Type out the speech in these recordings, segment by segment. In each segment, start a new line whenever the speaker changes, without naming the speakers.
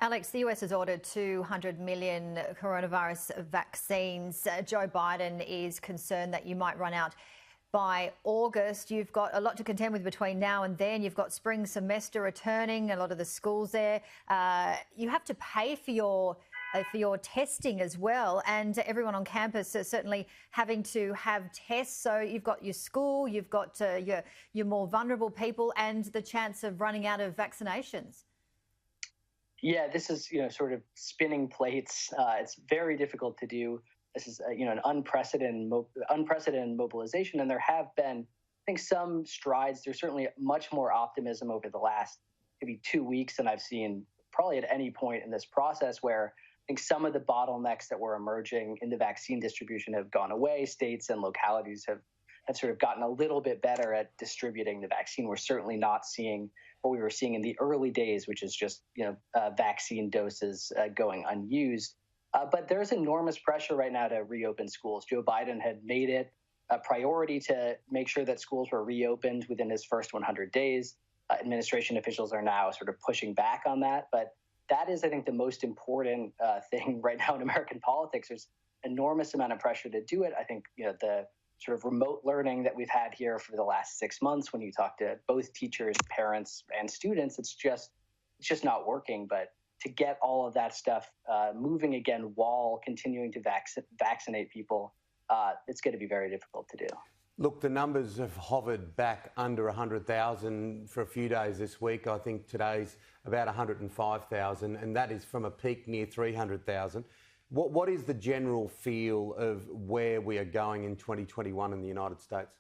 Alex, the US has ordered 200 million coronavirus vaccines. Joe Biden is concerned that you might run out by August. You've got a lot to contend with between now and then. You've got spring semester returning, a lot of the schools there. You have to pay for your testing as well, and everyone on campus is certainly having to have tests. So you've got your school, you've got your more vulnerable people, and the chance of running out of vaccinations.
Yeah, this is, sort of spinning plates. It's very difficult to do. This is, an unprecedented mobilization, and there have been, I think, some strides. There's certainly much more optimism over the last maybe 2 weeks than I've seen probably at any point in this process, where I think some of the bottlenecks that were emerging in the vaccine distribution have gone away. States and localities have sort of gotten a little bit better at distributing the vaccine. We're certainly not seeing what we were seeing in the early days, which is just, vaccine doses going unused. But there's enormous pressure right now to reopen schools. Joe Biden had made it a priority to make sure that schools were reopened within his first 100 days. Administration officials are now sort of pushing back on that. But that is, I think, the most important thing right now in American politics. There's enormous amount of pressure to do it. I think, the sort of remote learning that we've had here for the last 6 months, when you talk to both teachers, parents, and students, it's just not working. But to get all of that stuff moving again while continuing to vaccinate people, it's going to be very difficult to do.
Look, the numbers have hovered back under 100,000 for a few days this week. I think today's about 105,000, and that is from a peak near 300,000. What is the general feel of where we are going in 2021 in the United States?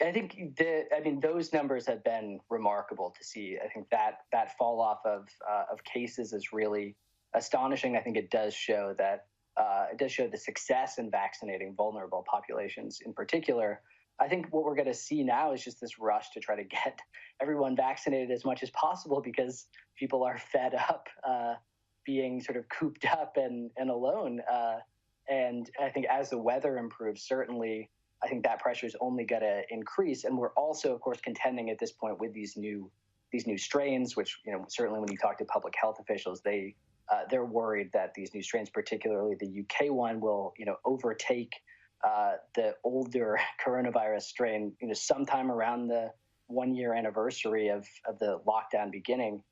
I think those numbers have been remarkable to see. I think that fall off of cases is really astonishing. I think it does show that the success in vaccinating vulnerable populations in particular. I think what we're going to see now is just this rush to try to get everyone vaccinated as much as possible, because people are fed up being sort of cooped up and alone. And I think as the weather improves, certainly, I think that pressure is only going to increase. And we're also, of course, contending at this point with these new strains, which, certainly when you talk to public health officials, they're worried that these new strains, particularly the UK one, will, overtake the older coronavirus strain, sometime around the 1-year anniversary of the lockdown beginning.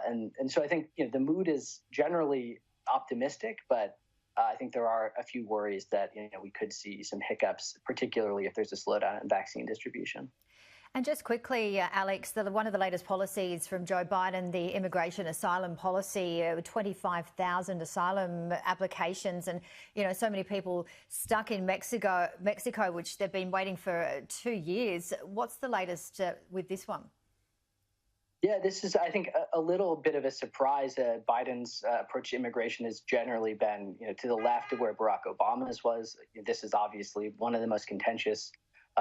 And so I think, the mood is generally optimistic, but I think there are a few worries that, we could see some hiccups, particularly if there's a slowdown in vaccine distribution.
And just quickly, Alex, one of the latest policies from Joe Biden, the immigration asylum policy, 25,000 asylum applications, and, so many people stuck in Mexico, which they've been waiting for 2 years. What's the latest with this one?
Yeah, this is, I think, a little bit of a surprise. Biden's approach to immigration has generally been, to the left of where Barack Obama's was. This is obviously one of the most contentious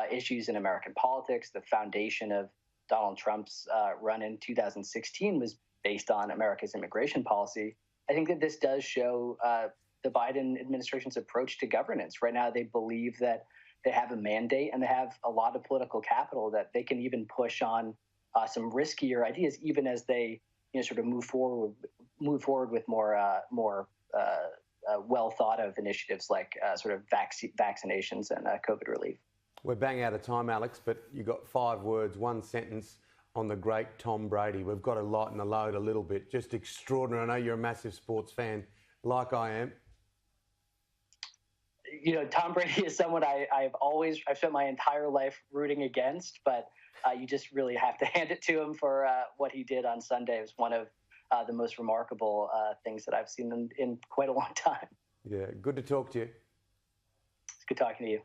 issues in American politics. The foundation of Donald Trump's run in 2016 was based on America's immigration policy. I think that this does show the Biden administration's approach to governance. Right now, they believe that they have a mandate and they have a lot of political capital that they can even push on some riskier ideas, even as they sort of move forward with more well thought of initiatives like sort of vaccinations and COVID relief.
We're bang out of time, Alex, but you got 5 words, 1 sentence on the great Tom Brady. We've got to lighten the load a little bit. Just extraordinary. I know you're a massive sports fan, like I am.
Tom Brady is someone I've spent my entire life rooting against, but you just really have to hand it to him for what he did on Sunday. It was one of the most remarkable things that I've seen in quite a long time.
Yeah, good to talk to you.
It's good talking to you.